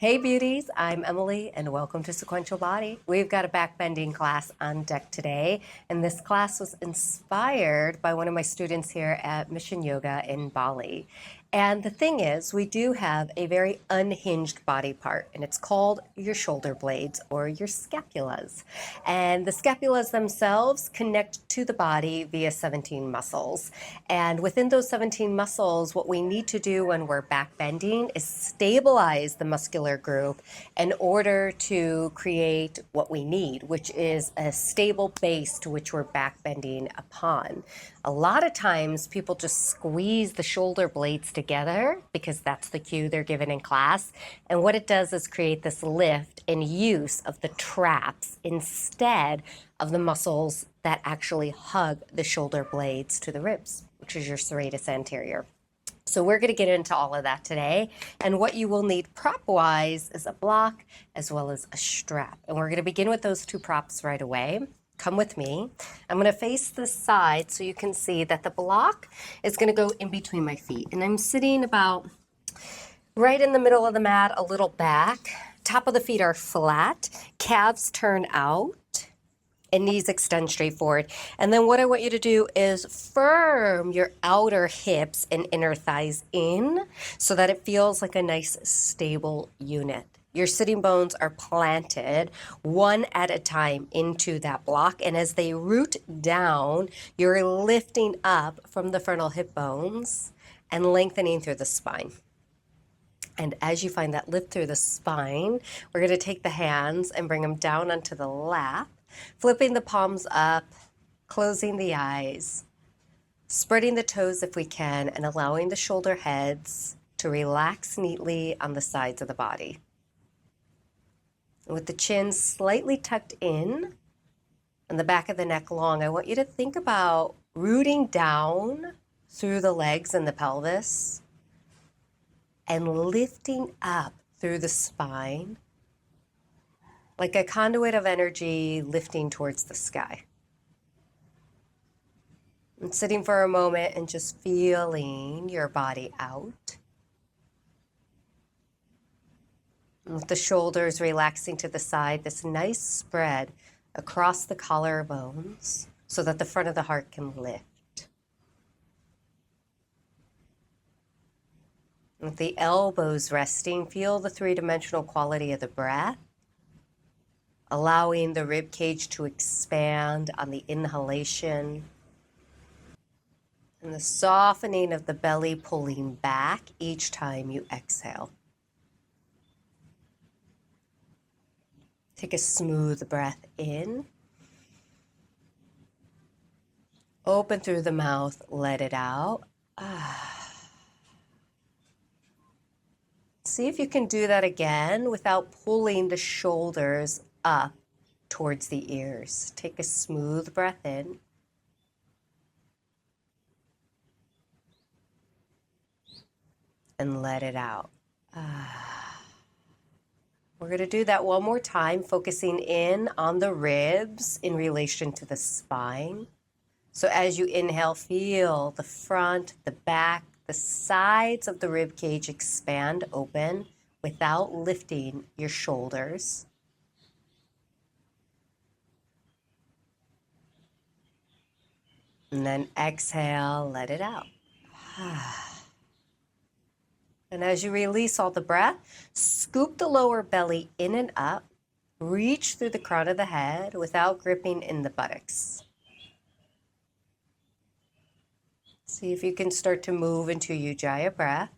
Hey beauties, I'm Emily and welcome to Sequential Body. We've got a backbending class on deck today, and this class was inspired by one of my students here at Mission Yoga in Bali. And the thing is, we do have a very unhinged body part, and it's called your shoulder blades or your scapulas. And the scapulas themselves connect to the body via 17 muscles. And within those 17 muscles, what we need to do when we're back bending is stabilize the muscular group in order to create what we need, which is a stable base to which we're back bending upon. A lot of times people just squeeze the shoulder blades together because that's the cue they're given in class. And what it does is create this lift and use of the traps instead of the muscles that actually hug the shoulder blades to the ribs, which is your serratus anterior. So we're going to get into all of that today. And what you will need prop-wise is a block as well as a strap. And we're going to begin with those two props right away. Come with me. I'm going to face this side so you can see that the block is going to go in between my feet. And I'm sitting about right in the middle of the mat, a little back. Top of the feet are flat. Calves turn out. And knees extend straight forward. And then what I want you to do is firm your outer hips and inner thighs in so that it feels like a nice stable unit. Your sitting bones are planted one at a time into that block. And as they root down, you're lifting up from the frontal hip bones and lengthening through the spine. And as you find that lift through the spine, we're going to take the hands and bring them down onto the lap. Flipping the palms up, closing the eyes, spreading the toes if we can, and allowing the shoulder heads to relax neatly on the sides of the body. And with the chin slightly tucked in and the back of the neck long, I want you to think about rooting down through the legs and the pelvis and lifting up through the spine, like a conduit of energy lifting towards the sky. And sitting for a moment and just feeling your body out. And with the shoulders relaxing to the side, this nice spread across the collarbones so that the front of the heart can lift. And with the elbows resting, feel the three-dimensional quality of the breath, allowing the rib cage to expand on the inhalation and the softening of the belly pulling back each time you exhale. Take a smooth breath in. Open through the mouth, let it out. See if you can do that again without pulling the shoulders up towards the ears. Take a smooth breath in. And let it out. We're going to do that one more time, focusing in on the ribs in relation to the spine. So as you inhale, feel the front, the back, the sides of the rib cage expand open without lifting your shoulders. And then exhale, let it out. And as you release all the breath, scoop the lower belly in and up. Reach through the crown of the head without gripping in the buttocks. See if you can start to move into Ujjayi breath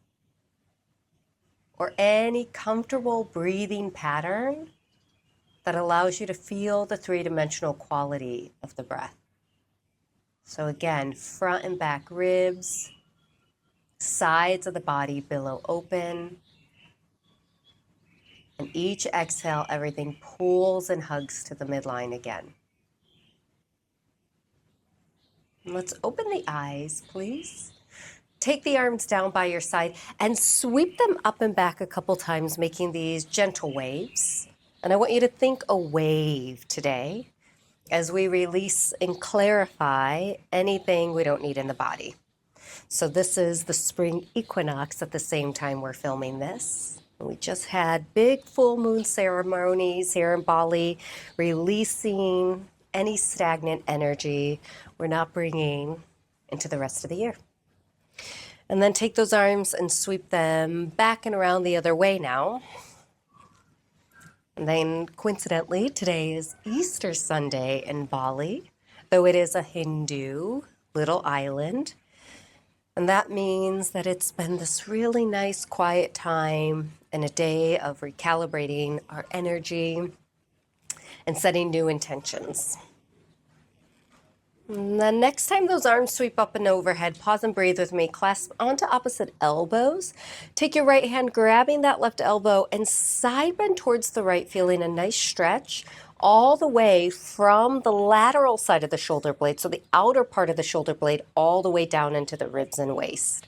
or any comfortable breathing pattern that allows you to feel the three-dimensional quality of the breath. So again, front and back ribs, sides of the body billow open. And each exhale, everything pulls and hugs to the midline again. And let's open the eyes, please. Take the arms down by your side and sweep them up and back a couple times, making these gentle waves. And I want you to think a wave today as we release and clarify anything we don't need in the body. So this is the spring equinox at the same time we're filming this. We just had big full moon ceremonies here in Bali, releasing any stagnant energy we're not bringing into the rest of the year. And then take those arms and sweep them back and around the other way now. And then coincidentally, today is Easter Sunday in Bali, though it is a Hindu little island. And that means that it's been this really nice quiet time and a day of recalibrating our energy and setting new intentions. And then next time those arms sweep up and overhead, pause and breathe with me. Clasp onto opposite elbows. Take your right hand, grabbing that left elbow, and side bend towards the right, feeling a nice stretch all the way from the lateral side of the shoulder blade, so the outer part of the shoulder blade, all the way down into the ribs and waist.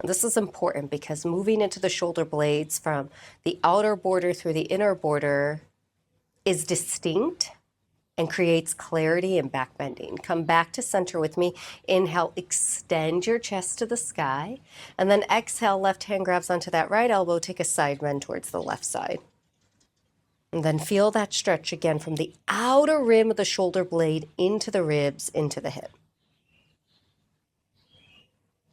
And this is important because moving into the shoulder blades from the outer border through the inner border is distinct and creates clarity and back bending. Come back to center with me. Inhale, extend your chest to the sky. And then exhale, left hand grabs onto that right elbow, take a side bend towards the left side. And then feel that stretch again from the outer rim of the shoulder blade into the ribs, into the hip.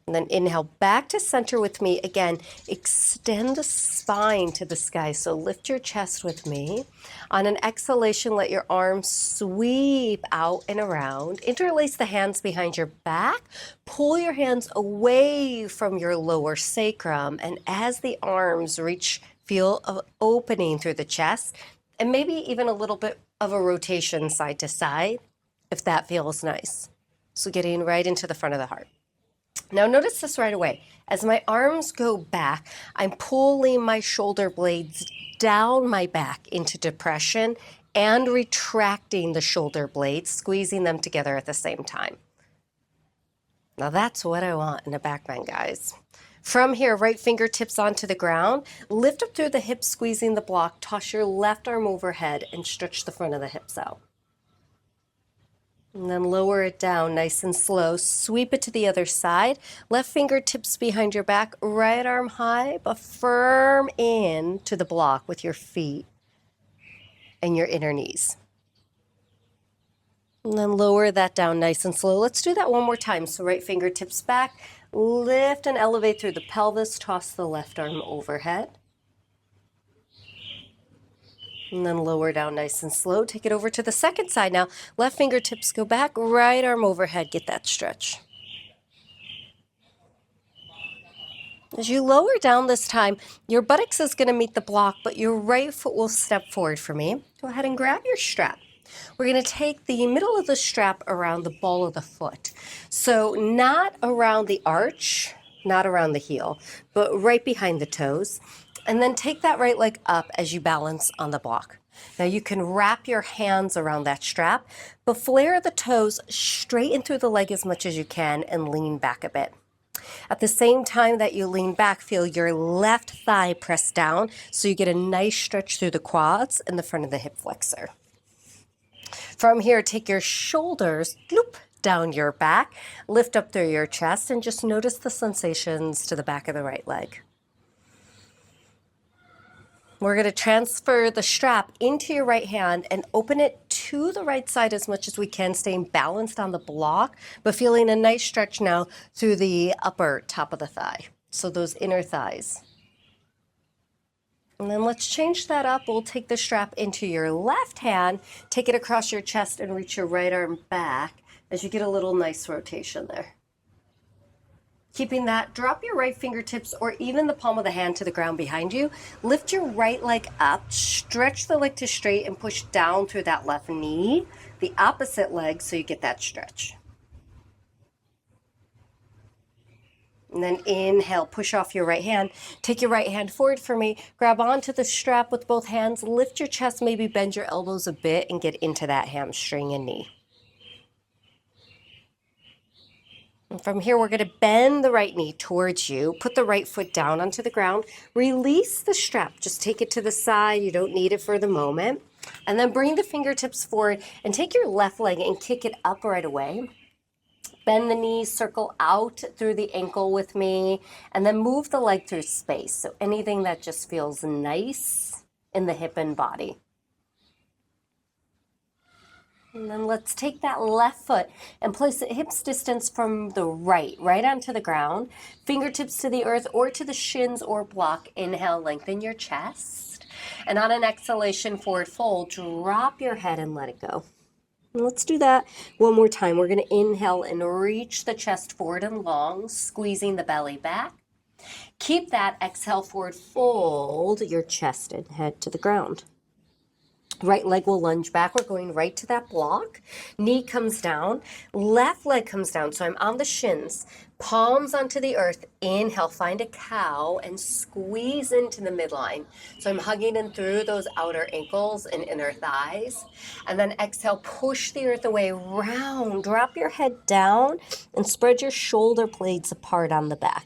And then inhale back to center with me. Again, extend the spine to the sky. So lift your chest with me. On an exhalation, let your arms sweep out and around. Interlace the hands behind your back. Pull your hands away from your lower sacrum. And as the arms reach, feel an opening through the chest. And maybe even a little bit of a rotation side to side, if that feels nice. So getting right into the front of the heart. Now notice this right away. As my arms go back, I'm pulling my shoulder blades down my back into depression and retracting the shoulder blades, squeezing them together at the same time. Now that's what I want in a back bend, guys. From here, right fingertips onto the ground, lift up through the hips, squeezing the block, toss your left arm overhead and stretch the front of the hips out. And then lower it down nice and slow. Sweep it to the other side. Left fingertips behind your back, right arm high, but firm in to the block with your feet and your inner knees. And then lower that down nice and slow. Let's do that one more time. So right fingertips back, lift and elevate through the pelvis, toss the left arm overhead. And then lower down nice and slow. Take it over to the second side now. Left fingertips go back, right arm overhead. Get that stretch. As you lower down this time, your buttocks is going to meet the block, but your right foot will step forward for me. Go ahead and grab your strap. We're going to take the middle of the strap around the ball of the foot. So not around the arch, not around the heel, but right behind the toes. And then take that right leg up as you balance on the block. Now you can wrap your hands around that strap, but flare the toes, straighten through the leg as much as you can, and lean back a bit. At the same time that you lean back, feel your left thigh press down so you get a nice stretch through the quads and the front of the hip flexor. From here, take your shoulders, loop, down your back, lift up through your chest, and just notice the sensations to the back of the right leg. We're going to transfer the strap into your right hand and open it to the right side as much as we can, staying balanced on the block, but feeling a nice stretch now through the upper top of the thigh. So those inner thighs. And then let's change that up. We'll take the strap into your left hand, take it across your chest and reach your right arm back as you get a little nice rotation there. Keeping that, drop your right fingertips or even the palm of the hand to the ground behind you. Lift your right leg up, stretch the leg to straight and push down through that left knee, the opposite leg, so you get that stretch. And then inhale, push off your right hand. Take your right hand forward for me. Grab onto the strap with both hands. Lift your chest, maybe bend your elbows a bit and get into that hamstring and knee. And from here, we're going to bend the right knee towards you. Put the right foot down onto the ground. Release the strap. Just take it to the side. You don't need it for the moment. And then bring the fingertips forward and take your left leg and kick it up right away. Bend the knees, circle out through the ankle with me, and then move the leg through space. So anything that just feels nice in the hip and body. And then let's take that left foot and place it hips distance from the right onto the ground. Fingertips to the earth or to the shins or block. Inhale, lengthen your chest. And on an exhalation, forward fold, drop your head and let it go. And let's do that one more time. We're going to inhale and reach the chest forward and long, squeezing the belly back. Keep that. Exhale, forward fold your chest and head to the ground. Right leg will lunge back. We're going right to that block. Knee comes down. Left leg comes down. So I'm on the shins. Palms onto the earth. Inhale, find a cow and squeeze into the midline. So I'm hugging in through those outer ankles and inner thighs. And then exhale, push the earth away, round. Drop your head down and spread your shoulder blades apart on the back.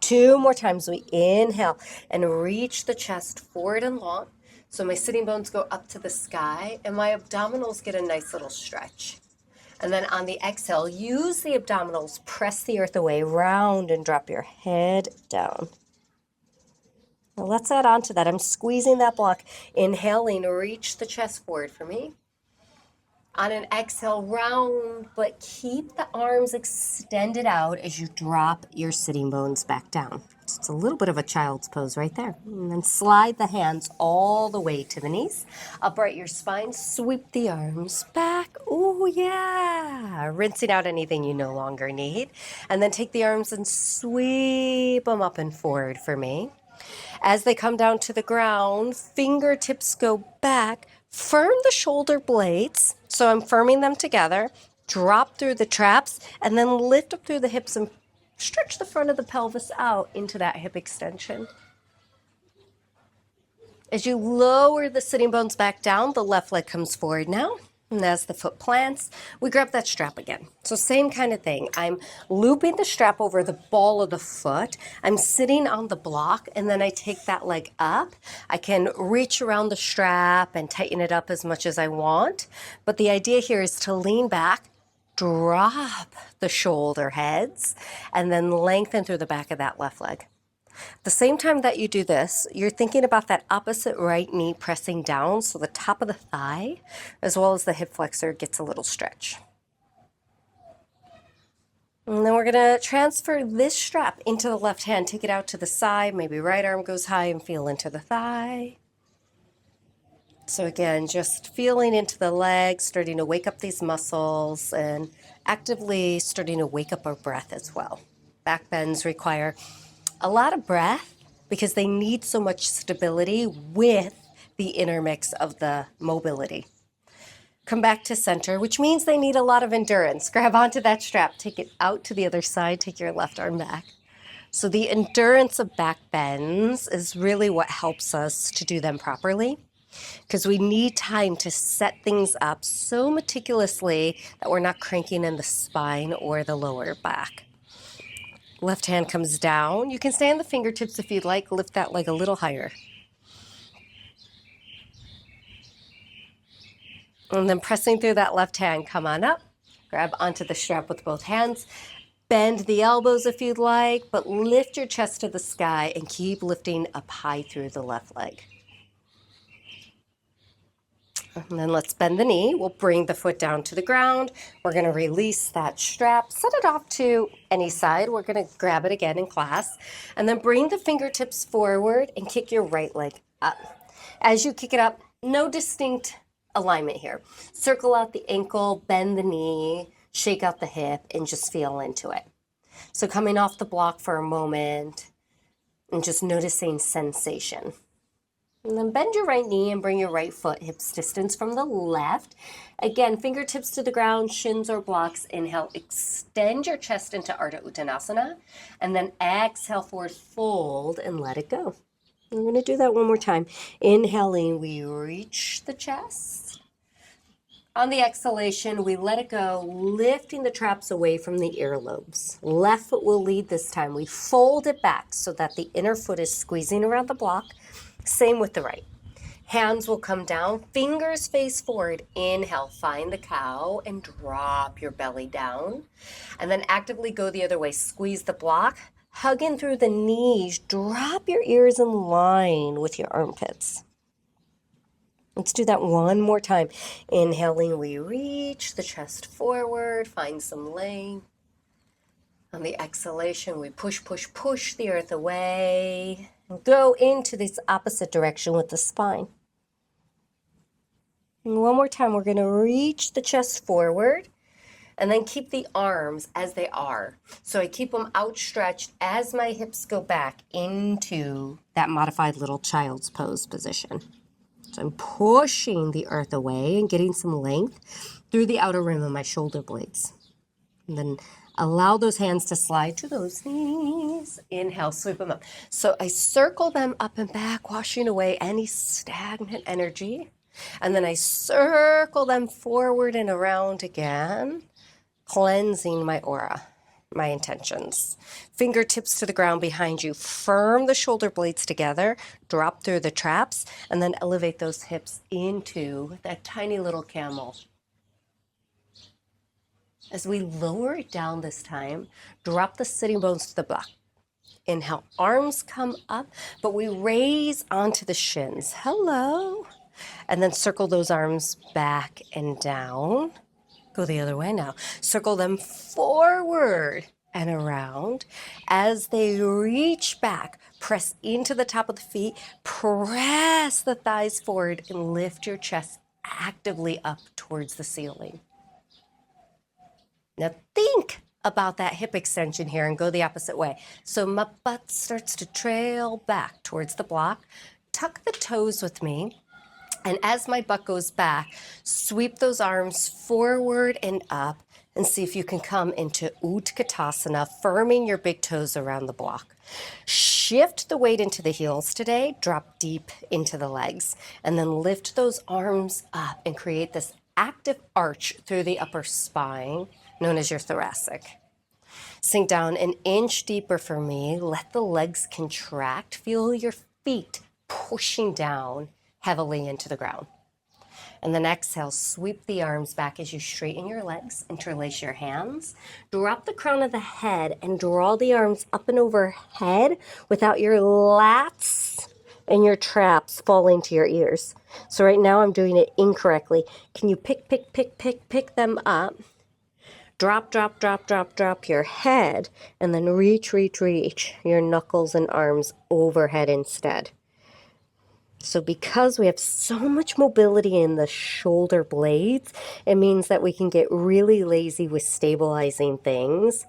2 more times. We inhale and reach the chest forward and long. So my sitting bones go up to the sky and my abdominals get a nice little stretch. And then on the exhale, use the abdominals, press the earth away, round and drop your head down. Now let's add on to that. I'm squeezing that block, inhaling, reach the chest forward for me. On an exhale, round, but keep the arms extended out as you drop your sitting bones back down. So it's a little bit of a child's pose right there. And then slide the hands all the way to the knees. Upright your spine, sweep the arms back. Oh yeah. Rinsing out anything you no longer need. And then take the arms and sweep them up and forward for me. As they come down to the ground, fingertips go back. Firm the shoulder blades, so I'm firming them together. Drop through the traps, and then lift up through the hips and stretch the front of the pelvis out into that hip extension. As you lower the sitting bones back down, the left leg comes forward now. And as the foot plants, we grab that strap again. So same kind of thing. I'm looping the strap over the ball of the foot. I'm sitting on the block, and then I take that leg up. I can reach around the strap and tighten it up as much as I want. But the idea here is to lean back, drop the shoulder heads, and then lengthen through the back of that left leg. At the same time that you do this, you're thinking about that opposite right knee pressing down, so the top of the thigh, as well as the hip flexor, gets a little stretch. And then we're going to transfer this strap into the left hand, take it out to the side, maybe right arm goes high and feel into the thigh. So again, just feeling into the legs, starting to wake up these muscles, and actively starting to wake up our breath as well. Back bends require a lot of breath because they need so much stability with the intermix of the mobility. Come back to center, which means they need a lot of endurance. Grab onto that strap, take it out to the other side, take your left arm back. So the endurance of back bends is really what helps us to do them properly, because we need time to set things up so meticulously that we're not cranking in the spine or the lower back. Left hand comes down. You can stay on the fingertips if you'd like. Lift that leg a little higher. And then pressing through that left hand, come on up. Grab onto the strap with both hands. Bend the elbows if you'd like, but lift your chest to the sky and keep lifting up high through the left leg. And then let's bend the knee. We'll bring the foot down to the ground. We're going to release that strap, set it off to any side. We're going to grab it again in class. And then bring the fingertips forward and kick your right leg up. As you kick it up, no distinct alignment here. Circle out the ankle, bend the knee, shake out the hip, and just feel into it. So coming off the block for a moment and just noticing sensation. And then bend your right knee and bring your right foot hips distance from the left. Again, fingertips to the ground, shins or blocks. Inhale, extend your chest into Ardha Uttanasana. And then exhale, forward fold and let it go. We're going to do that one more time. Inhaling, we reach the chest. On the exhalation, we let it go, lifting the traps away from the earlobes. Left foot will lead this time. We fold it back so that the inner foot is squeezing around the block. Same with the right. Hands will come down, fingers face forward. Inhale, find the cow and drop your belly down. And then actively go the other way. Squeeze the block, hug in through the knees, drop your ears in line with your armpits. Let's do that one more time. Inhaling, we reach the chest forward, find some length. On the exhalation, we push, push, push the earth away. And go into this opposite direction with the spine. And one more time, we're going to reach the chest forward and then keep the arms as they are. So I keep them outstretched as my hips go back into that modified little child's pose position. So I'm pushing the earth away and getting some length through the outer rim of my shoulder blades. And then allow those hands to slide to those knees. Inhale, sweep them up. So I circle them up and back, washing away any stagnant energy. And then I circle them forward and around again, cleansing my aura, my intentions. Fingertips to the ground behind you. Firm the shoulder blades together, drop through the traps, and then elevate those hips into that tiny little camel. As we lower it down this time, drop the sitting bones to the block. Inhale, arms come up, but we raise onto the shins. Hello. And then circle those arms back and down. Go the other way now. Circle them forward and around. As they reach back, press into the top of the feet, press the thighs forward, and lift your chest actively up towards the ceiling. Now think about that hip extension here and go the opposite way. So my butt starts to trail back towards the block. Tuck the toes with me. And as my butt goes back, sweep those arms forward and up and see if you can come into Utkatasana, firming your big toes around the block. Shift the weight into the heels today, drop deep into the legs, and then lift those arms up and create this active arch through the upper spine, known as your thoracic. Sink down an inch deeper for me. Let the legs contract. Feel your feet pushing down heavily into the ground. And then exhale, sweep the arms back as you straighten your legs, interlace your hands, drop the crown of the head and draw the arms up and overhead without your lats and your traps falling to your ears. So right now I'm doing it incorrectly. Can you pick them up? Drop your head, and then reach your knuckles and arms overhead instead. So because we have so much mobility in the shoulder blades, it means that we can get really lazy with stabilizing things,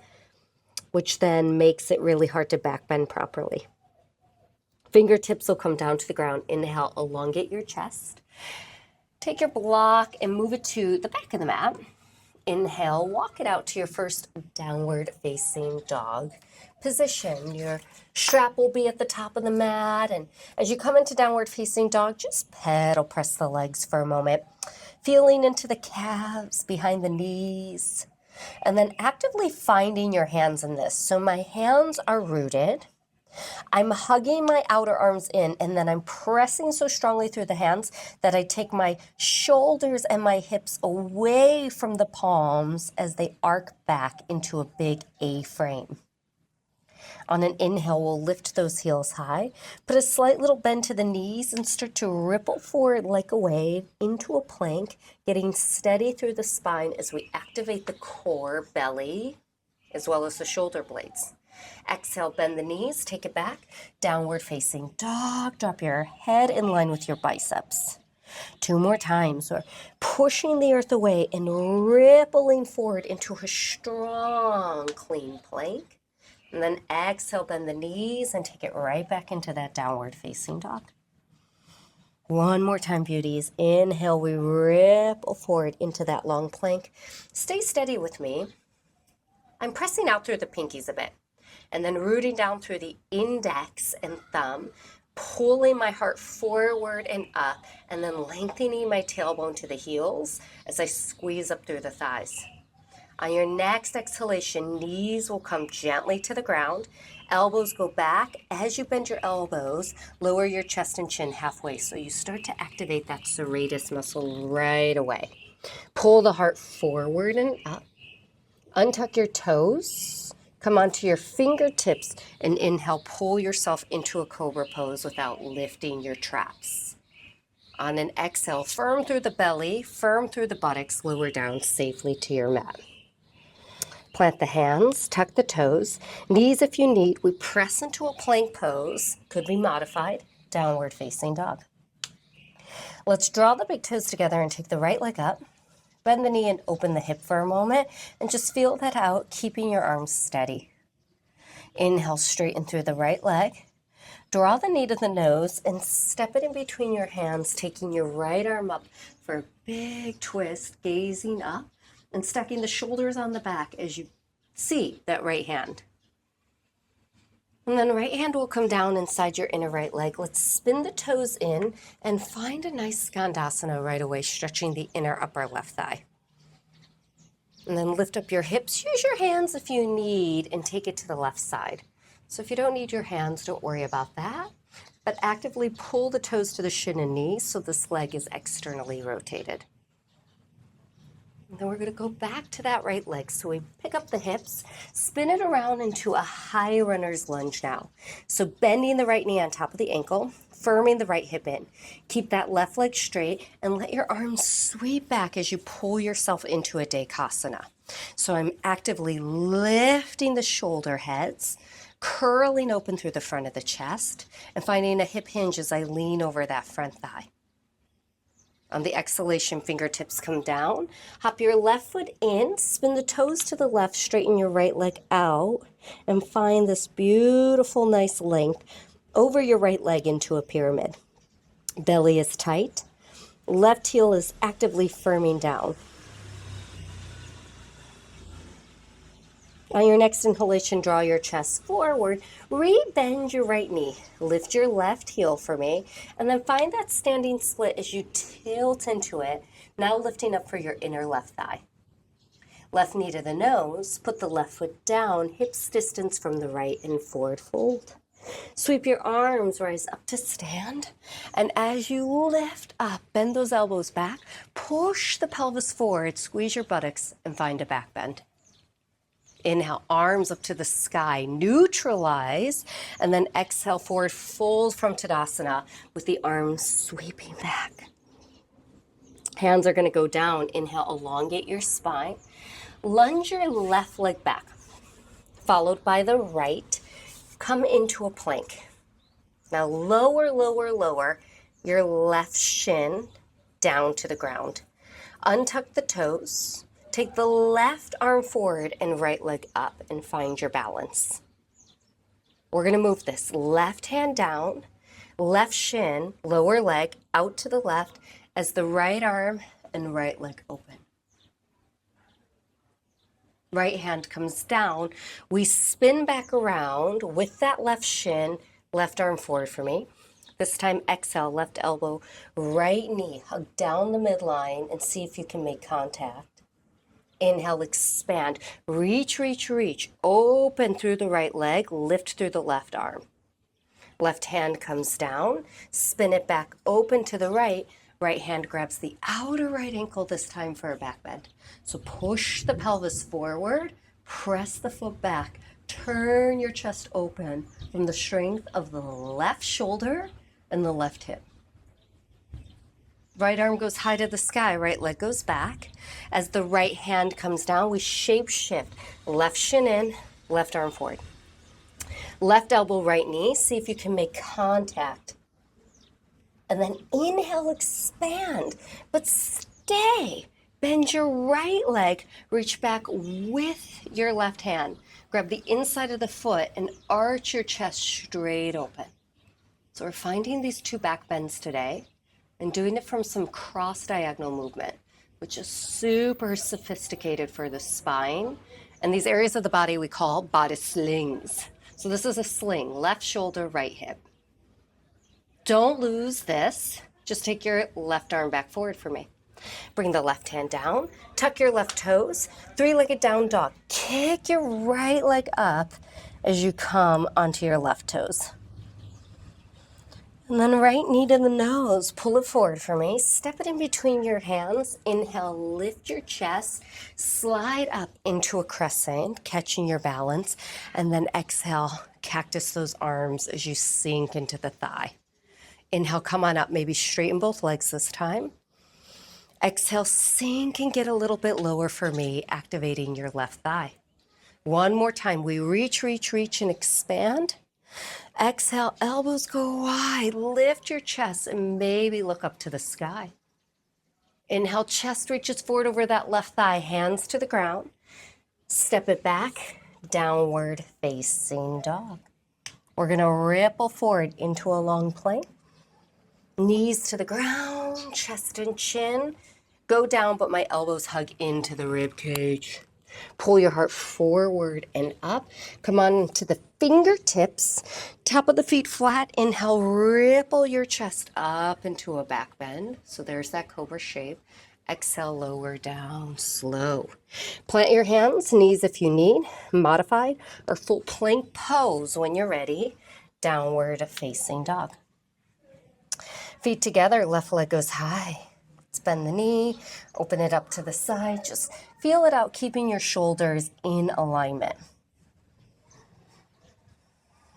which then makes it really hard to backbend properly. Fingertips will come down to the ground. Inhale, elongate your chest. Take your block and move it to the back of the mat. Inhale, walk it out to your first downward facing dog position. Your strap will be at the top of the mat, and as you come into downward facing dog, just pedal press the legs for a moment, feeling into the calves behind the knees, and then actively finding your hands in this. So my hands are rooted. I'm hugging my outer arms in, and then I'm pressing so strongly through the hands that I take my shoulders and my hips away from the palms as they arc back into a big A frame. On an inhale, we'll lift those heels high, put a slight little bend to the knees, and start to ripple forward like a wave into a plank, getting steady through the spine as we activate the core, belly, as well as the shoulder blades. Exhale, bend the knees, take it back, downward facing dog, drop your head in line with your biceps. 2 more times. We're pushing the earth away and rippling forward into a strong, clean plank. And then exhale, bend the knees and take it right back into that downward facing dog. 1 more time, beauties. Inhale, we ripple forward into that long plank. Stay steady with me. I'm pressing out through the pinkies a bit, and then rooting down through the index and thumb, pulling my heart forward and up, and then lengthening my tailbone to the heels as I squeeze up through the thighs. On your next exhalation, knees will come gently to the ground. Elbows go back. As you bend your elbows, lower your chest and chin halfway. So you start to activate that serratus muscle right away. Pull the heart forward and up. Untuck your toes. Come onto your fingertips and inhale, pull yourself into a cobra pose without lifting your traps. On an exhale, firm through the belly, firm through the buttocks, lower down safely to your mat. Plant the hands, tuck the toes, knees if you need. We press into a plank pose, could be modified, downward facing dog. Let's draw the big toes together and take the right leg up. Bend the knee and open the hip for a moment and just feel that out, keeping your arms steady. Inhale, straighten through the right leg. Draw the knee to the nose and step it in between your hands, taking your right arm up for a big twist, gazing up and stacking the shoulders on the back as you see that right hand. And then right hand will come down inside your inner right leg. Let's spin the toes in and find a nice Skandasana right away, stretching the inner upper left thigh. And then lift up your hips. Use your hands if you need and take it to the left side. So if you don't need your hands, don't worry about that. But actively pull the toes to the shin and knees so this leg is externally rotated. And then we're going to go back to that right leg. So we pick up the hips, spin it around into a high runner's lunge now. So bending the right knee on top of the ankle, firming the right hip in. Keep that left leg straight and let your arms sweep back as you pull yourself into a Dekasana. So I'm actively lifting the shoulder heads, curling open through the front of the chest, and finding a hip hinge as I lean over that front thigh. On the exhalation, fingertips come down. Hop your left foot in, spin the toes to the left, straighten your right leg out, and find this beautiful, nice length over your right leg into a pyramid. Belly is tight. Left heel is actively firming down. On your next inhalation, draw your chest forward, re-bend your right knee, lift your left heel for me, and then find that standing split as you tilt into it, now lifting up for your inner left thigh. Left knee to the nose, put the left foot down, hips distance from the right and forward fold. Sweep your arms, rise up to stand, and as you lift up, bend those elbows back, push the pelvis forward, squeeze your buttocks, and find a back bend. Inhale, arms up to the sky, neutralize, and then exhale forward, fold from Tadasana with the arms sweeping back. Hands are going to go down. Inhale, elongate your spine. Lunge your left leg back, followed by the right. Come into a plank. Now lower, lower, lower your left shin down to the ground. Untuck the toes. Take the left arm forward and right leg up and find your balance. We're going to move this left hand down, left shin, lower leg out to the left as the right arm and right leg open. Right hand comes down. We spin back around with that left shin, left arm forward for me. This time exhale, left elbow, right knee, hug down the midline and see if you can make contact. Inhale, expand, reach, reach, reach, open through the right leg, lift through the left arm. Left hand comes down, spin it back, open to the right. Right hand grabs the outer right ankle this time for a back bend. So push the pelvis forward, press the foot back, turn your chest open from the strength of the left shoulder and the left hip. Right arm goes high to the sky, right leg goes back. As the right hand comes down, we shape shift. Left shin in, left arm forward. Left elbow, right knee. See if you can make contact. And then inhale, expand, but stay. Bend your right leg, reach back with your left hand. Grab the inside of the foot and arch your chest straight open. So we're finding these two back bends today. And doing it from some cross-diagonal movement, which is super sophisticated for the spine. And these areas of the body we call body slings. So this is a sling, left shoulder, right hip. Don't lose this. Just take your left arm back forward for me. Bring the left hand down, tuck your left toes, three-legged down dog. Kick your right leg up as you come onto your left toes. And then right knee to the nose, pull it forward for me. Step it in between your hands. Inhale, lift your chest, slide up into a crescent, catching your balance. And then exhale, cactus those arms as you sink into the thigh. Inhale, come on up, maybe straighten both legs this time. Exhale, sink and get a little bit lower for me, activating your left thigh. One more time, we reach, and expand. Exhale, elbows go wide, lift your chest and maybe look up to the sky. Inhale, chest reaches forward over that left thigh, hands to the ground. Step it back, downward facing dog. We're gonna ripple forward into a long plank. Knees to the ground, chest and chin. Go down, but my elbows hug into the rib cage. Pull your heart forward and up. Come on to the fingertips. Top of the feet flat. Inhale, ripple your chest up into a back bend. So there's that cobra shape. Exhale, lower down, slow. Plant your hands, knees if you need. Modified or full plank pose when you're ready. Downward facing dog. Feet together, left leg goes high. Let's bend the knee, open it up to the side. Just feel it out, keeping your shoulders in alignment.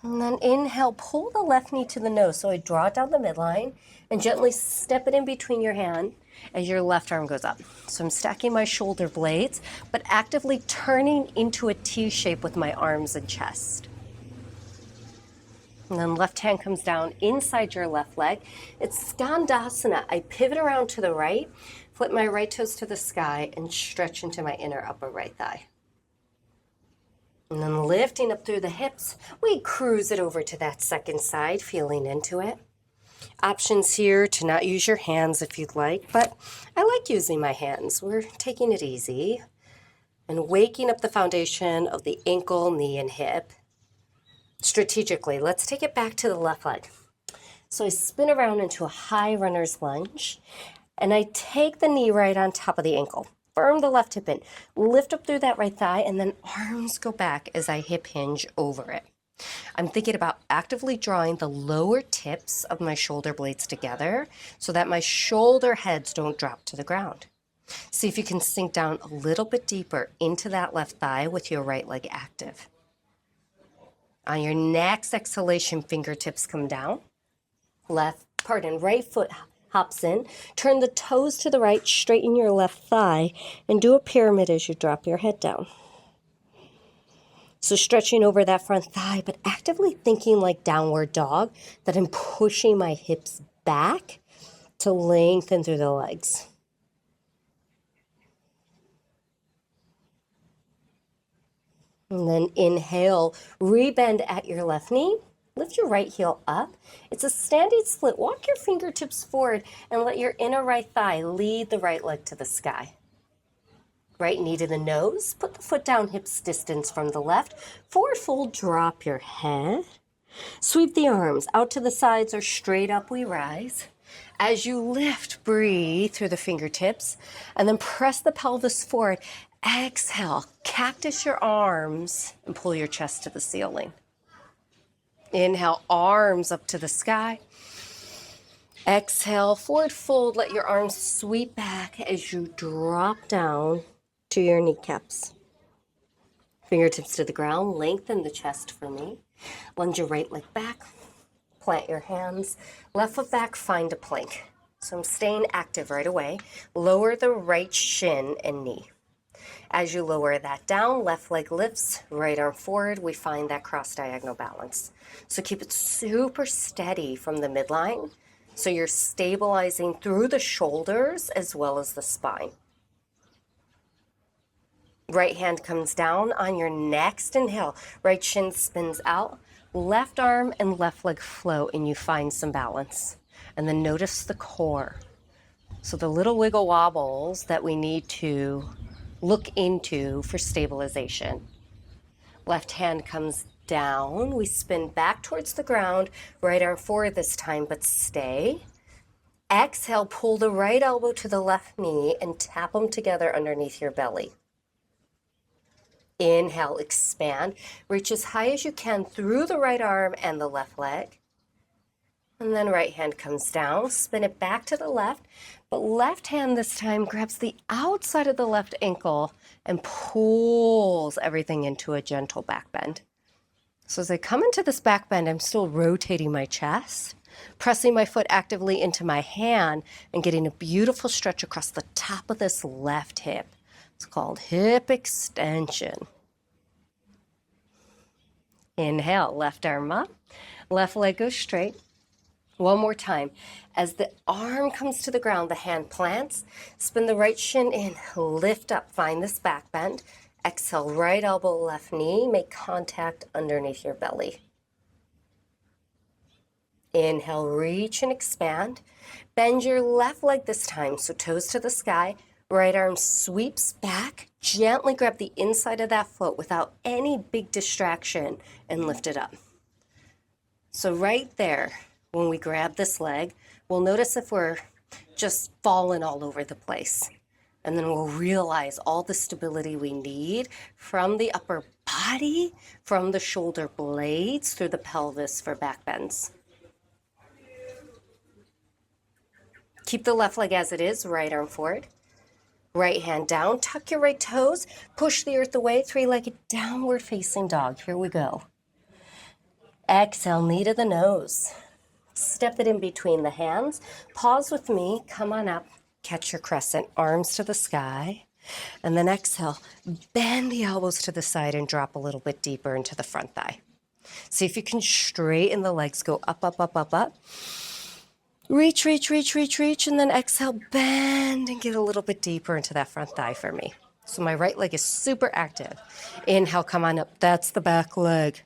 And then inhale, pull the left knee to the nose. So I draw it down the midline and gently step it in between your hand as your left arm goes up. So I'm stacking my shoulder blades, but actively turning into a T shape with my arms and chest. And then left hand comes down inside your left leg. It's Skandasana. I pivot around to the right, flip my right toes to the sky, and stretch into my inner upper right thigh. And then lifting up through the hips, we cruise it over to that second side, feeling into it. Options here to not use your hands if you'd like, but I like using my hands. We're taking it easy and waking up the foundation of the ankle, knee, and hip. Strategically, let's take it back to the left leg. So I spin around into a high runner's lunge, and I take the knee right on top of the ankle. Firm the left hip in, lift up through that right thigh, and then arms go back as I hip hinge over it. I'm thinking about actively drawing the lower tips of my shoulder blades together so that my shoulder heads don't drop to the ground. See if you can sink down a little bit deeper into that left thigh with your right leg active. On your next exhalation, fingertips come down. Right foot hops in. Turn the toes to the right, straighten your left thigh, and do a pyramid as you drop your head down. So stretching over that front thigh, but actively thinking like downward dog, that I'm pushing my hips back to lengthen through the legs. And then inhale, rebend at your left knee. Lift your right heel up. It's a standing split. Walk your fingertips forward and let your inner right thigh lead the right leg to the sky. Right knee to the nose. Put the foot down, hips distance from the left. Forward fold, drop your head. Sweep the arms out to the sides or straight up we rise. As you lift, breathe through the fingertips and then press the pelvis forward. Exhale, cactus your arms and pull your chest to the ceiling. Inhale, arms up to the sky. Exhale, forward fold, let your arms sweep back as you drop down to your kneecaps. Fingertips to the ground, lengthen the chest for me. Lunge your right leg back, plant your hands. Left foot back, find a plank. So I'm staying active right away. Lower the right shin and knee. As you lower that down, left leg lifts, right arm forward, we find that cross diagonal balance. So keep it super steady from the midline, so you're stabilizing through the shoulders as well as the spine. Right hand comes down on your next inhale. Right shin spins out, left arm and left leg float, and you find some balance. And then notice the core. So the little wiggle wobbles that we need to look into for stabilization. Left hand comes down. We spin back towards the ground. Right arm forward this time, but stay. Exhale, pull the right elbow to the left knee and tap them together underneath your belly. Inhale, expand. Reach as high as you can through the right arm and the left leg. And then right hand comes down, spin it back to the left, but left hand this time grabs the outside of the left ankle and pulls everything into a gentle back bend. So as I come into this back bend, I'm still rotating my chest, pressing my foot actively into my hand and getting a beautiful stretch across the top of this left hip. It's called hip extension. Inhale, left arm up, left leg goes straight. One more time. As the arm comes to the ground, the hand plants. Spin the right shin in, lift up, find this back bend. Exhale, right elbow, left knee, make contact underneath your belly. Inhale, reach and expand. Bend your left leg this time, so toes to the sky. Right arm sweeps back. Gently grab the inside of that foot without any big distraction and lift it up. So right there, when we grab this leg, we'll notice if we're just falling all over the place. And then we'll realize all the stability we need from the upper body, from the shoulder blades, through the pelvis for back bends. Keep the left leg as it is, right arm forward. Right hand down, tuck your right toes, push the earth away, three-legged downward facing dog. Here we go. Exhale, knee to the nose. Step it in between the hands. Pause with me, come on up, catch your crescent, arms to the sky. And then exhale, bend the elbows to the side and drop a little bit deeper into the front thigh. See if you can straighten the legs, go up, up, up, up, up. Reach, reach, reach, reach, reach, and then exhale, bend and get a little bit deeper into that front thigh for me. So my right leg is super active. Inhale, come on up. That's the back leg.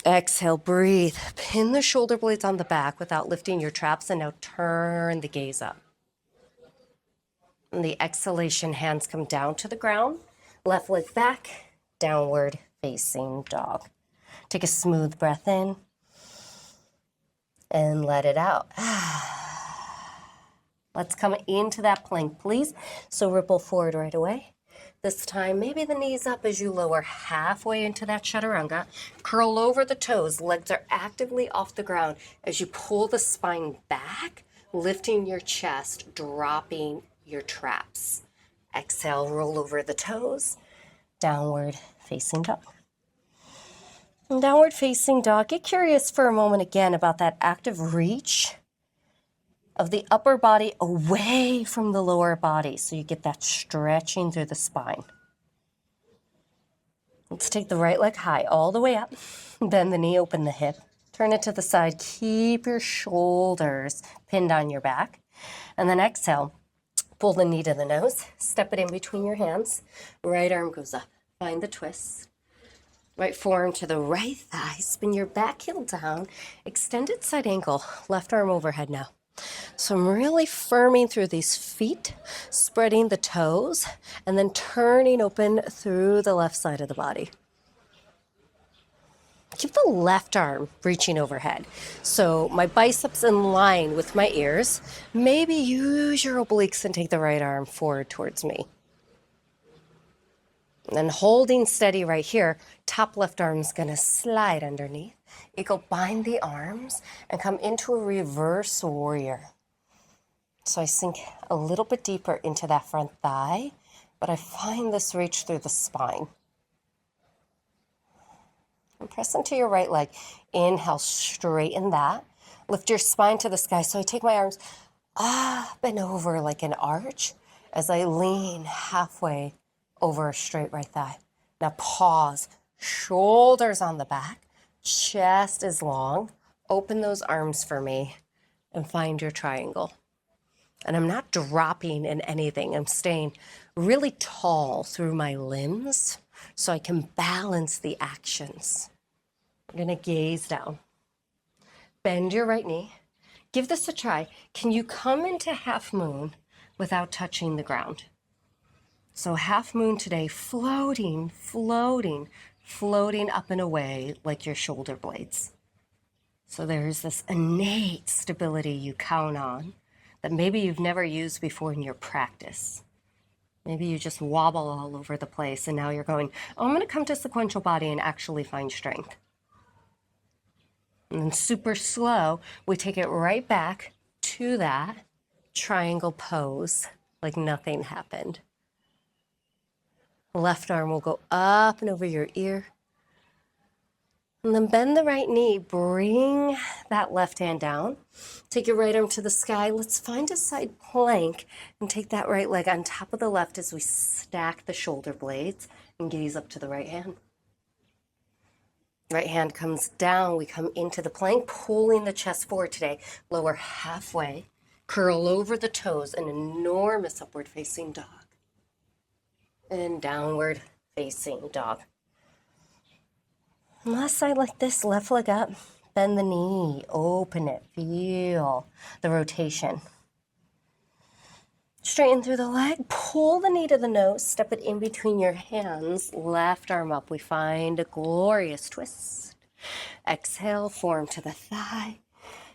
Exhale, breathe. Pin the shoulder blades on the back without lifting your traps, and now turn the gaze up. And the exhalation, hands come down to the ground. Left leg back, downward facing dog. Take a smooth breath in. And let it out. Let's come into that plank, please. So ripple forward right away. This time, maybe the knees up as you lower halfway into that chaturanga. Curl over the toes. Legs are actively off the ground as you pull the spine back, lifting your chest, dropping your traps. Exhale, roll over the toes. Downward facing dog. Downward facing dog. Get curious for a moment again about that active reach of the upper body away from the lower body, so you get that stretching through the spine. Let's take the right leg high all the way up. Bend the knee, open the hip. Turn it to the side. Keep your shoulders pinned on your back. And then exhale. Pull the knee to the nose. Step it in between your hands. Right arm goes up. Find the twist. Right forearm to the right thigh, spin your back heel down, extended side ankle, left arm overhead now. So I'm really firming through these feet, spreading the toes, and then turning open through the left side of the body. Keep the left arm reaching overhead. So my biceps in line with my ears. Maybe use your obliques and take the right arm forward towards me. And then holding steady right here, top left arm is going to slide underneath. You go bind the arms and come into a reverse warrior. So I sink a little bit deeper into that front thigh, but I find this reach through the spine. And press into your right leg. Inhale, straighten that. Lift your spine to the sky. So I take my arms up and over like an arch as I lean halfway over a straight right thigh. Now pause, shoulders on the back, chest is long. Open those arms for me and find your triangle. And I'm not dropping in anything. I'm staying really tall through my limbs so I can balance the actions. I'm gonna gaze down. Bend your right knee. Give this a try. Can you come into half moon without touching the ground? So half moon today, floating, floating, floating up and away like your shoulder blades. So there's this innate stability you count on that maybe you've never used before in your practice. Maybe you just wobble all over the place and now you're going, oh, I'm going to come to sequential body and actually find strength. And then super slow, we take it right back to that triangle pose like nothing happened. Left arm will go up and over your ear. And then bend the right knee, bring that left hand down. Take your right arm to the sky. Let's find a side plank and take that right leg on top of the left as we stack the shoulder blades and gaze up to the right hand. Right hand comes down, we come into the plank, pulling the chest forward today. Lower halfway, curl over the toes, an enormous upward facing dog. And downward facing dog. Last side like this, left leg up, bend the knee, open it, feel the rotation. Straighten through the leg, pull the knee to the nose, step it in between your hands, left arm up. We find a glorious twist. Exhale, form to the thigh,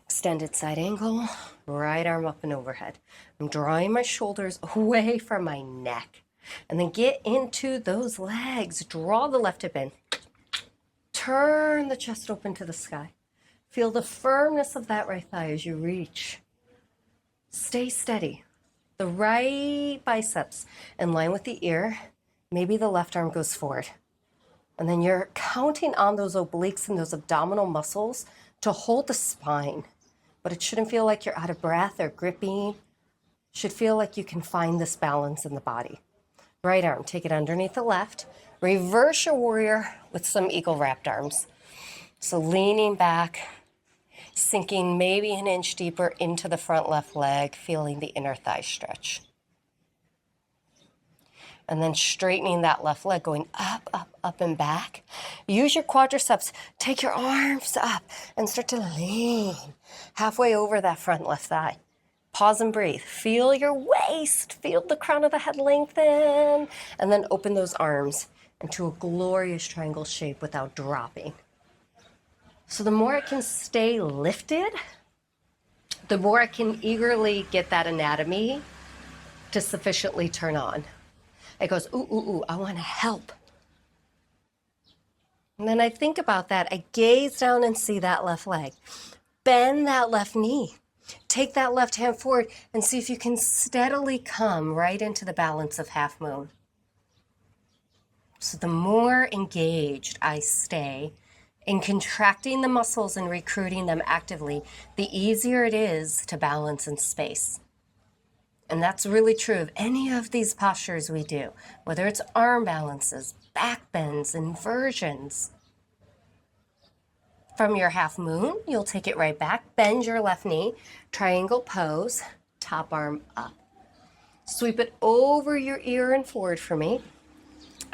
extended side angle, right arm up and overhead. I'm drawing my shoulders away from my neck. And then get into those legs, draw the left hip in. Turn the chest open to the sky. Feel the firmness of that right thigh as you reach. Stay steady. The right biceps in line with the ear. Maybe the left arm goes forward. And then you're counting on those obliques and those abdominal muscles to hold the spine. But it shouldn't feel like you're out of breath or gripping. It should feel like you can find this balance in the body. Right arm, take it underneath the left. Reverse your warrior with some eagle wrapped arms. So leaning back, sinking maybe an inch deeper into the front left leg, feeling the inner thigh stretch. And then straightening that left leg, going up, up, up and back. Use your quadriceps. Take your arms up and start to lean halfway over that front left thigh. Pause and breathe. Feel your waist. Feel the crown of the head lengthen. And then open those arms into a glorious triangle shape without dropping. So the more I can stay lifted, the more I can eagerly get that anatomy to sufficiently turn on. It goes, ooh, ooh, ooh, I want to help. And then I think about that. I gaze down and see that left leg. Bend that left knee. Take that left hand forward and see if you can steadily come right into the balance of half moon. So the more engaged I stay in contracting the muscles and recruiting them actively, the easier it is to balance in space. And that's really true of any of these postures we do, whether it's arm balances, back bends, inversions. From your half moon, you'll take it right back, bend your left knee, triangle pose, top arm up. Sweep it over your ear and forward for me,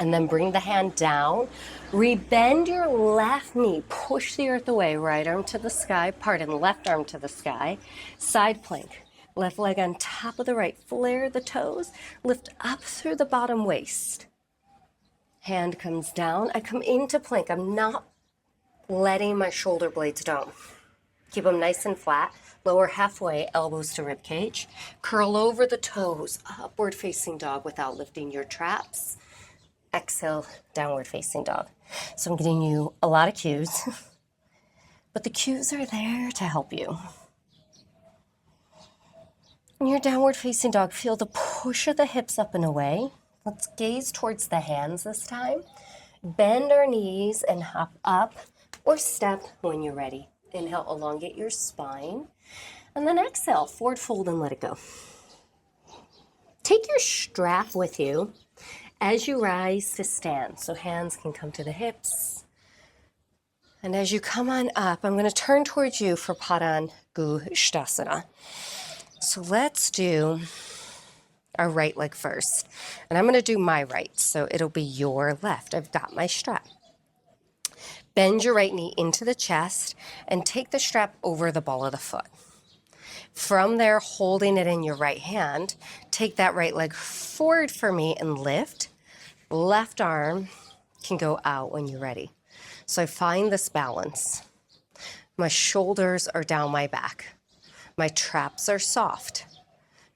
and then bring the hand down. Rebend your left knee, push the earth away, right arm to the sky, left arm to the sky, side plank. Left leg on top of the right, flare the toes, lift up through the bottom waist. Hand comes down, I come into plank. I'm not letting my shoulder blades down. Keep them nice and flat. Lower halfway, elbows to rib cage. Curl over the toes, upward facing dog without lifting your traps. Exhale, downward facing dog. So I'm getting you a lot of cues, but the cues are there to help you. In your downward facing dog, feel the push of the hips up and away. Let's gaze towards the hands this time. Bend our knees and hop up or step when you're ready. Inhale, elongate your spine. And then exhale, forward fold and let it go. Take your strap with you as you rise to stand. So hands can come to the hips. And as you come on up, I'm going to turn towards you for Padangusthasana. So let's do our right leg first. And I'm going to do my right, so it'll be your left. I've got my strap. Bend your right knee into the chest and take the strap over the ball of the foot. From there, holding it in your right hand, take that right leg forward for me and lift. Left arm can go out when you're ready. So I find this balance. My shoulders are down my back. My traps are soft.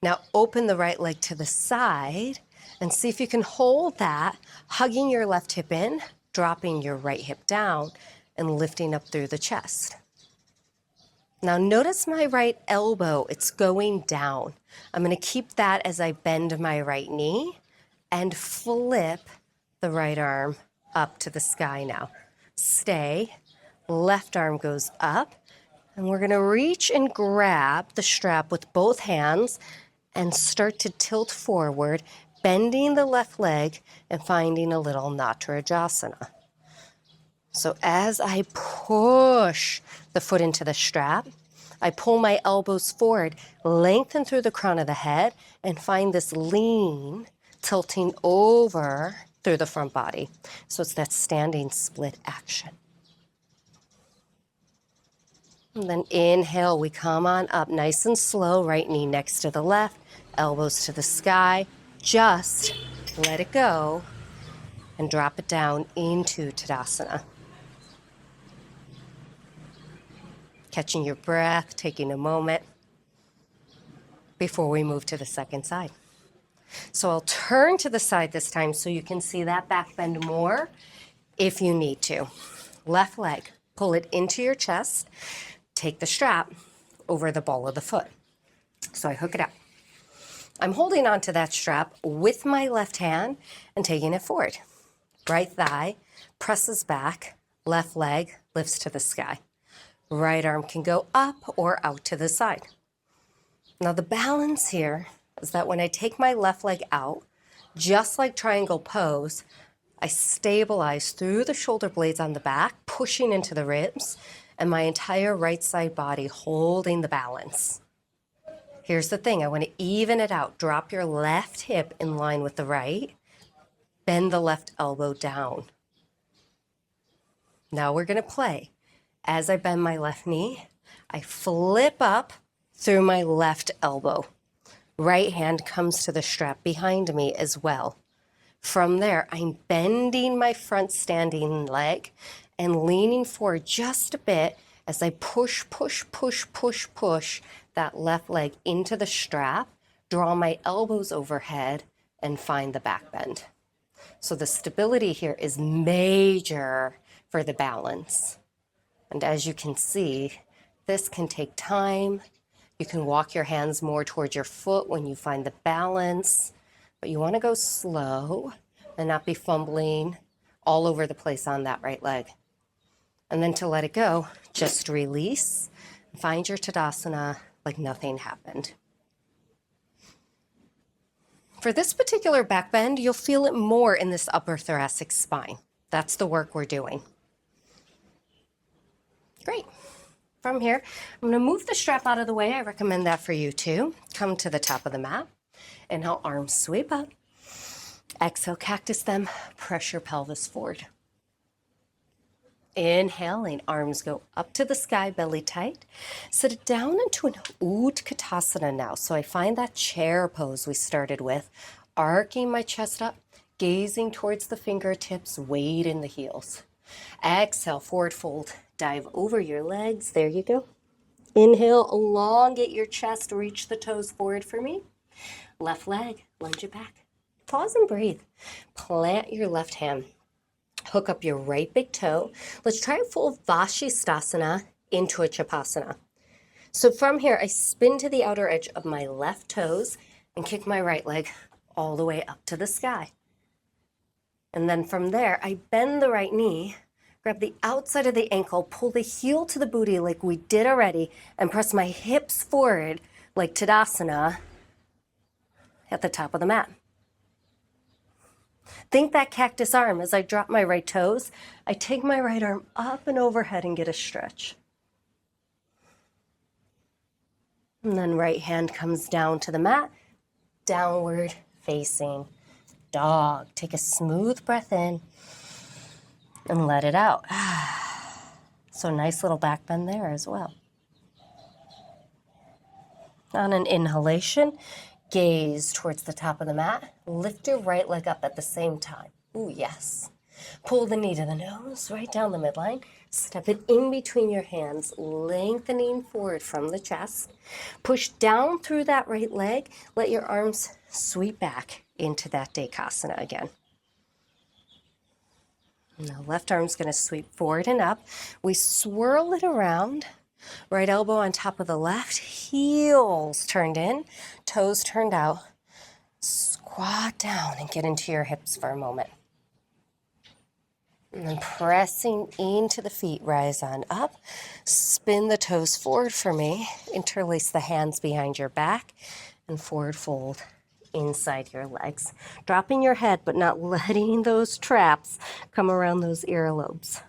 Now open the right leg to the side and see if you can hold that, hugging your left hip in, dropping your right hip down, and lifting up through the chest. Now notice my right elbow, it's going down. I'm gonna keep that as I bend my right knee and flip the right arm up to the sky now. Stay, left arm goes up, and we're gonna reach and grab the strap with both hands and start to tilt forward, bending the left leg and finding a little Natarajasana. So as I push the foot into the strap, I pull my elbows forward, lengthen through the crown of the head, and find this lean, tilting over through the front body. So it's that standing split action. And then inhale, we come on up nice and slow, right knee next to the left, elbows to the sky. Just let it go and drop it down into Tadasana. Catching your breath, taking a moment before we move to the second side. So I'll turn to the side this time so you can see that back bend more if you need to. Left leg, pull it into your chest, take the strap over the ball of the foot. So I hook it up. I'm holding onto that strap with my left hand and taking it forward. Right thigh presses back, left leg lifts to the sky. Right arm can go up or out to the side. Now the balance here is that when I take my left leg out, just like triangle pose, I stabilize through the shoulder blades on the back, pushing into the ribs, and my entire right side body holding the balance. Here's the thing, I want to even it out. Drop your left hip in line with the right, bend the left elbow down. Now we're going to play. As I bend my left knee, I flip up through my left elbow. Right hand comes to the strap behind me as well. From there, I'm bending my front standing leg and leaning forward just a bit as I push that left leg into the strap, draw my elbows overhead, and find the back bend. So the stability here is major for the balance. And as you can see, this can take time. You can walk your hands more towards your foot when you find the balance, but you want to go slow and not be fumbling all over the place on that right leg. And then to let it go, just release, find your Tadasana like nothing happened. For this particular back bend, you'll feel it more in this upper thoracic spine. That's the work we're doing. Great. From here, I'm going to move the strap out of the way. I recommend that for you too. Come to the top of the mat. Inhale, arms sweep up. Exhale, cactus them. Press your pelvis forward. Inhaling, arms go up to the sky, belly tight. Sit it down into an Utkatasana now. So I find that chair pose we started with, arcing my chest up, gazing towards the fingertips, weight in the heels. Exhale, forward fold. Dive over your legs. There you go. Inhale, elongate your chest. Reach the toes forward for me. Left leg, lunge it back. Pause and breathe. Plant your left hand. Hook up your right big toe. Let's try a full Vashisthasana into a Chapasana. So from here, I spin to the outer edge of my left toes and kick my right leg all the way up to the sky. And then from there, I bend the right knee, grab the outside of the ankle, pull the heel to the booty like we did already, and press my hips forward like Tadasana at the top of the mat. Think that cactus arm. As I drop my right toes, I take my right arm up and overhead and get a stretch. And then right hand comes down to the mat, downward facing dog. Take a smooth breath in and let it out. So nice little back bend there as well. On an inhalation, gaze towards the top of the mat. Lift your right leg up at the same time. Ooh, yes. Pull the knee to the nose, right down the midline. Step it in between your hands, lengthening forward from the chest. Push down through that right leg. Let your arms sweep back into that Dekasana again. Now left arm's going to sweep forward and up. We swirl it around. Right elbow on top of the left, heels turned in, toes turned out. Squat down and get into your hips for a moment. And then pressing into the feet, rise on up. Spin the toes forward for me. Interlace the hands behind your back and forward fold inside your legs. Dropping your head, but not letting those traps come around those earlobes.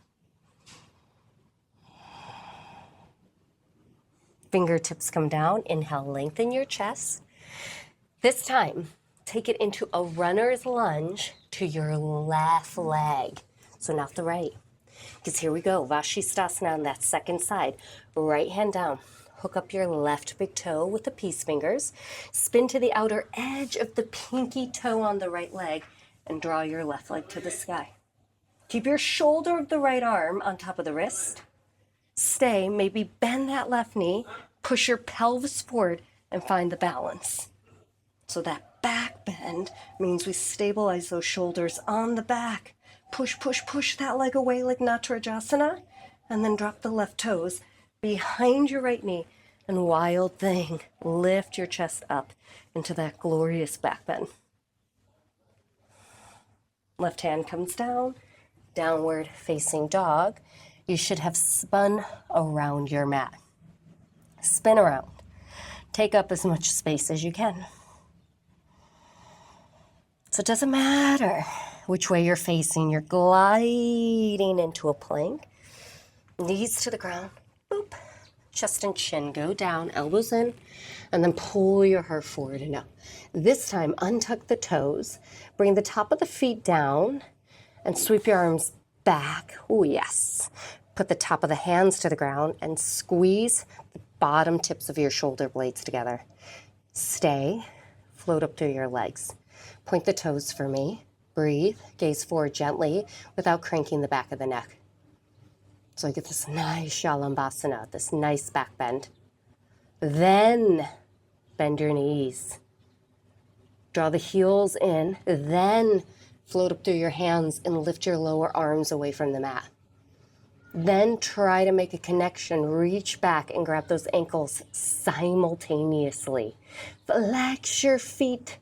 Fingertips come down. Inhale, lengthen your chest. This time, take it into a runner's lunge to your left leg. So not the right. Because here we go, Vashisthasana on that second side. Right hand down. Hook up your left big toe with the peace fingers. Spin to the outer edge of the pinky toe on the right leg and draw your left leg to the sky. Keep your shoulder of the right arm on top of the wrist. Stay, maybe bend that left knee, push your pelvis forward and find the balance. So that back bend means we stabilize those shoulders on the back. Push, push, push that leg away like Natarajasana, and then drop the left toes behind your right knee, and wild thing, lift your chest up into that glorious back bend. Left hand comes down, downward facing dog. You should have spun around your mat. Spin around. Take up as much space as you can. So it doesn't matter which way you're facing. You're gliding into a plank. Knees to the ground. Boop. Chest and chin go down, elbows in, and then pull your heart forward and up. This time, untuck the toes. Bring the top of the feet down and sweep your arms back. Oh, yes. Put the top of the hands to the ground and squeeze the bottom tips of your shoulder blades together. Stay. Float up through your legs. Point the toes for me. Breathe. Gaze forward gently without cranking the back of the neck. So I get this nice Shalambhasana, this nice back bend. Then bend your knees. Draw the heels in. Then float up through your hands and lift your lower arms away from the mat. Then try to make a connection. Reach back and grab those ankles simultaneously. Flex your feet.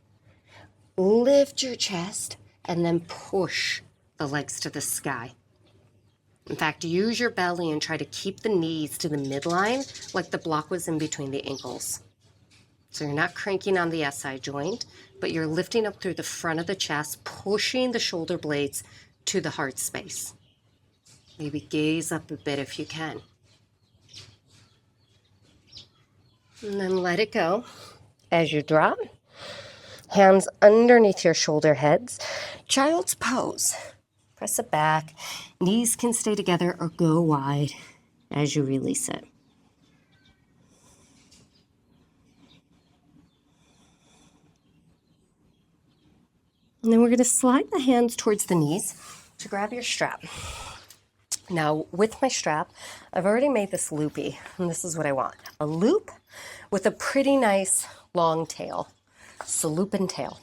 Lift your chest and then push the legs to the sky. In fact, use your belly and try to keep the knees to the midline like the block was in between the ankles. So you're not cranking on the SI joint, but you're lifting up through the front of the chest, pushing the shoulder blades to the heart space. Maybe gaze up a bit if you can. And then let it go. As you drop, hands underneath your shoulder heads. Child's pose. Press it back. Knees can stay together or go wide as you release it. And then we're going to slide the hands towards the knees to grab your strap. Now, with my strap, I've already made this loopy, and this is what I want. A loop with a pretty nice long tail. So loop and tail.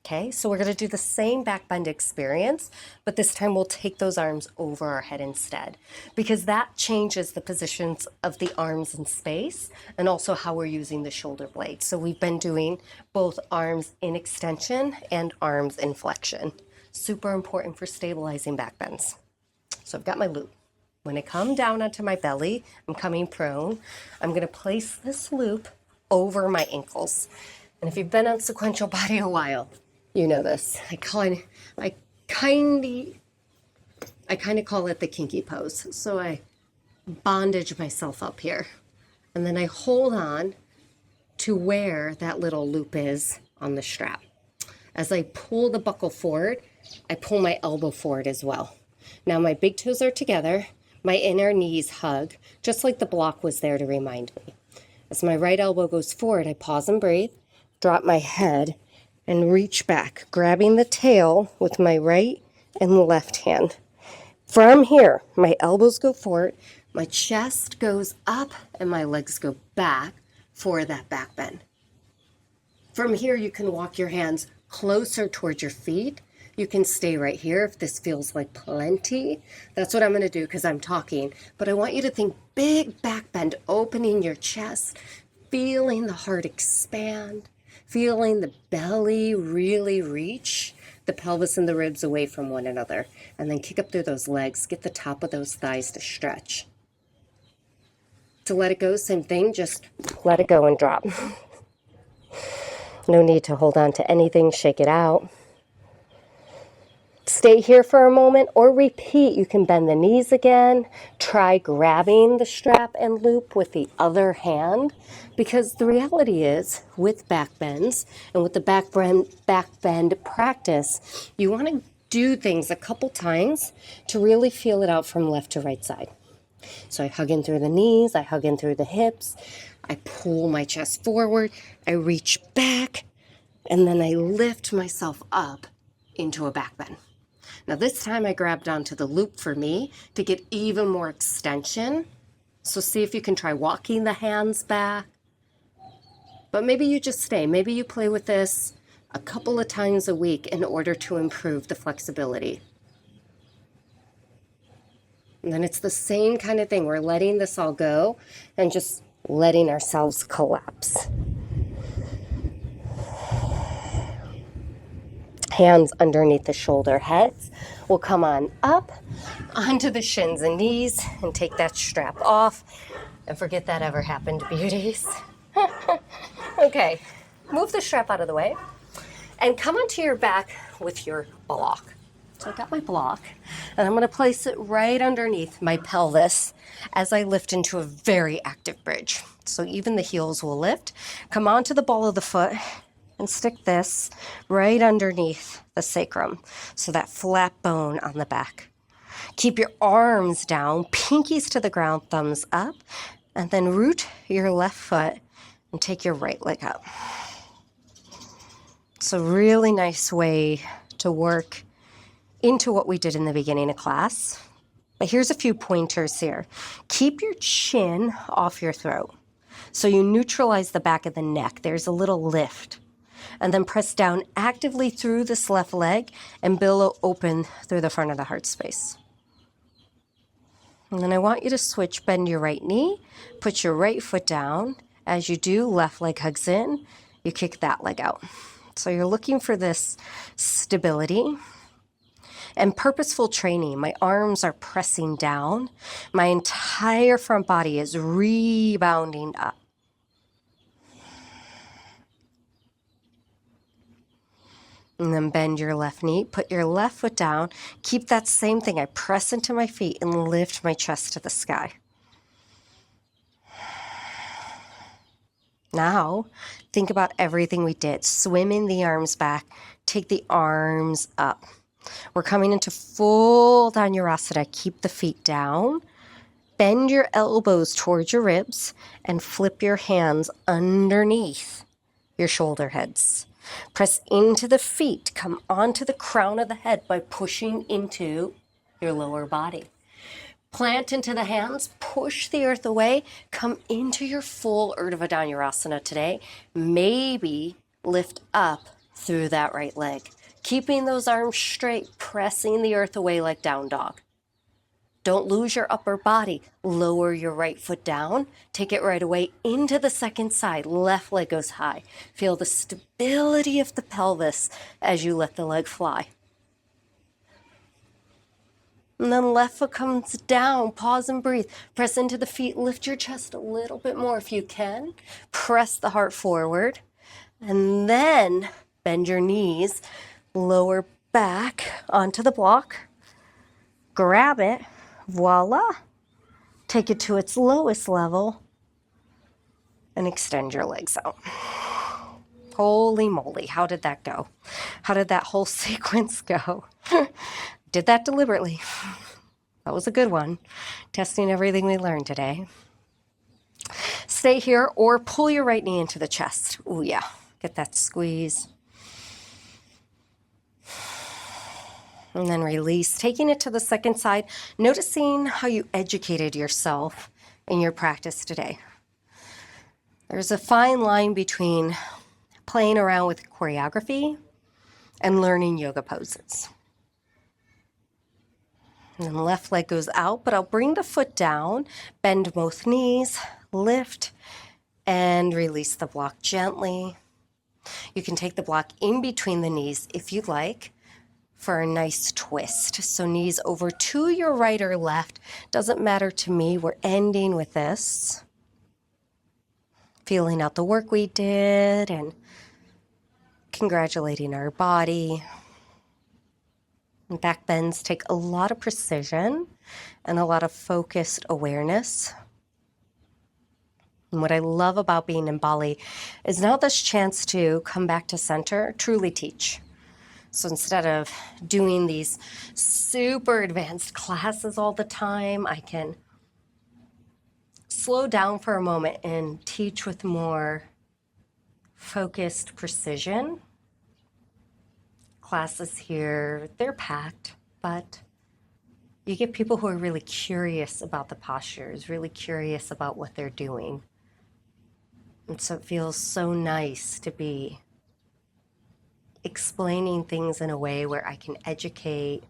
Okay, so we're going to do the same back bend experience, but this time we'll take those arms over our head instead, because that changes the positions of the arms in space and also how we're using the shoulder blades. So we've been doing both arms in extension and arms in flexion. Super important for stabilizing back bends. So I've got my loop. When I come down onto my belly, I'm coming prone. I'm going to place this loop over my ankles. And if you've been on Sequential Body a while, you know this. I kind of call it the kinky pose. So I bondage myself up here. And then I hold on to where that little loop is on the strap. As I pull the buckle forward, I pull my elbow forward as well. Now my big toes are together. My inner knees hug, just like the block was there to remind me. As my right elbow goes forward, I pause and breathe, drop my head, and reach back, grabbing the tail with my right and the left hand. From here, my elbows go forward, my chest goes up, and my legs go back for that back bend. From here, you can walk your hands closer towards your feet. You can stay right here if this feels like plenty. That's what I'm going to do because I'm talking. But I want you to think big back bend, opening your chest, feeling the heart expand, feeling the belly really reach the pelvis and the ribs away from one another. And then kick up through those legs. Get the top of those thighs to stretch. To let it go, same thing. Just let it go and drop. No need to hold on to anything. Shake it out. Stay here for a moment or repeat. You can bend the knees again. Try grabbing the strap and loop with the other hand, because the reality is with back bends and with the back bend practice, you want to do things a couple times to really feel it out from left to right side. So I hug in through the knees, I hug in through the hips, I pull my chest forward, I reach back, and then I lift myself up into a back bend. Now this time I grabbed onto the loop for me to get even more extension. So see if you can try walking the hands back. But maybe you just stay. Maybe you play with this a couple of times a week in order to improve the flexibility. And then it's the same kind of thing. We're letting this all go and just letting ourselves collapse. Hands underneath the shoulder heads. We'll come on up onto the shins and knees and take that strap off and forget that ever happened, beauties. Okay, move the strap out of the way and come onto your back with your block. So I got my block and I'm going to place it right underneath my pelvis as I lift into a very active bridge. So even the heels will lift. Come onto the ball of the foot and stick this right underneath the sacrum, so that flat bone on the back. Keep your arms down, pinkies to the ground, thumbs up, and then root your left foot and take your right leg up. It's a really nice way to work into what we did in the beginning of class. But here's a few pointers here. Keep your chin off your throat, so you neutralize the back of the neck. There's a little lift. And then press down actively through this left leg and billow open through the front of the heart space. And then I want you to switch, bend your right knee, put your right foot down. As you do, left leg hugs in, you kick that leg out. So you're looking for this stability and purposeful training. My arms are pressing down. My entire front body is rebounding up. And then bend your left knee, put your left foot down, keep that same thing. I press into my feet and lift my chest to the sky. Now, think about everything we did. Swimming the arms back, take the arms up. We're coming into full Dhanurasana. Keep the feet down. Bend your elbows towards your ribs and flip your hands underneath your shoulder heads. Press into the feet. Come onto the crown of the head by pushing into your lower body. Plant into the hands, push the earth away, come into your full Urdhva Dhanurasana today. Maybe lift up through that right leg. Keeping those arms straight, pressing the earth away like down dog. Don't lose your upper body. Lower your right foot down. Take it right away into the second side. Left leg goes high. Feel the stability of the pelvis as you let the leg fly. And then left foot comes down. Pause and breathe. Press into the feet. Lift your chest a little bit more if you can. Press the heart forward. And then bend your knees. Lower back onto the block. Grab it. Voila. Take it to its lowest level and extend your legs out. Holy moly, how did that go? How did that whole sequence go? Did that deliberately. That was a good one. Testing everything we learned today. Stay here or pull your right knee into the chest. Ooh, yeah. Get that squeeze. And then release, taking it to the second side, noticing how you educated yourself in your practice today. There's a fine line between playing around with choreography and learning yoga poses. And then the left leg goes out, but I'll bring the foot down, bend both knees, lift, and release the block gently. You can take the block in between the knees if you'd like for a nice twist. So knees over to your right or left, doesn't matter to me. We're ending with this. Feeling out the work we did and congratulating our body. Back bends take a lot of precision and a lot of focused awareness. And what I love about being in Bali is now this chance to come back to center, truly teach. So instead of doing these super advanced classes all the time, I can slow down for a moment and teach with more focused precision. Classes here, they're packed, but you get people who are really curious about the postures, really curious about what they're doing. And so it feels so nice to be explaining things in a way where I can educate,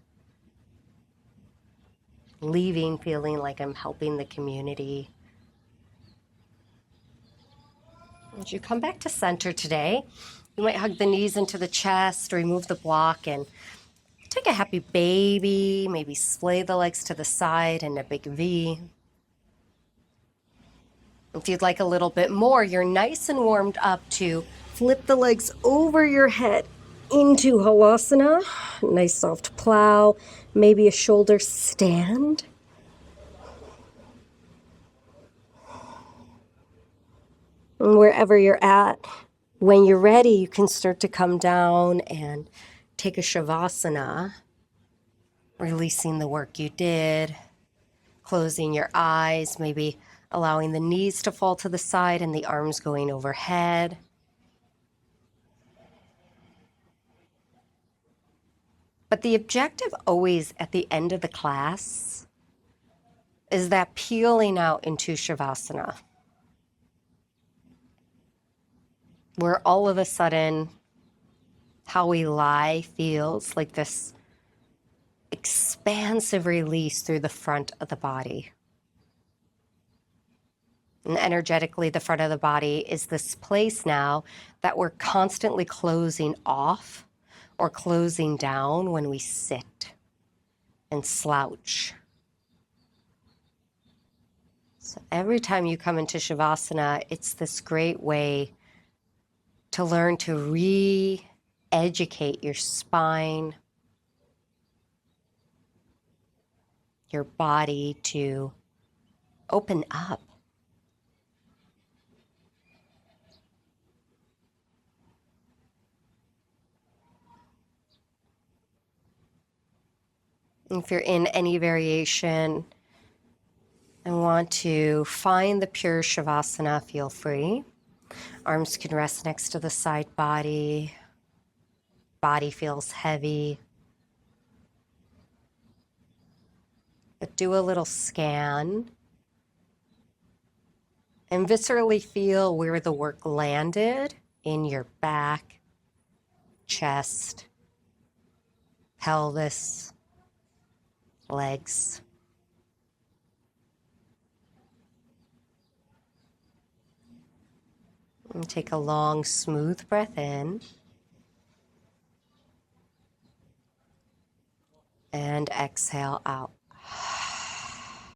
leaving feeling like I'm helping the community. As you come back to center today, you might hug the knees into the chest, remove the block, and take a happy baby, maybe splay the legs to the side in a big V. If you'd like a little bit more, you're nice and warmed up to flip the legs over your head into Halasana. Nice soft plow, maybe a shoulder stand. And wherever you're at, when you're ready, you can start to come down and take a Shavasana, releasing the work you did, closing your eyes, maybe allowing the knees to fall to the side and the arms going overhead. But the objective always at the end of the class is that peeling out into Shavasana, where all of a sudden how we lie feels like this expansive release through the front of the body. And energetically, the front of the body is this place now that we're constantly closing off or closing down when we sit and slouch. So every time you come into Shavasana, it's this great way to learn to re-educate your spine, your body to open up. If you're in any variation and want to find the pure Shavasana, feel free. Arms can rest next to the side body. Body feels heavy. But do a little scan and viscerally feel where the work landed in your back, chest, pelvis, legs. And take a long, smooth breath in. And exhale out.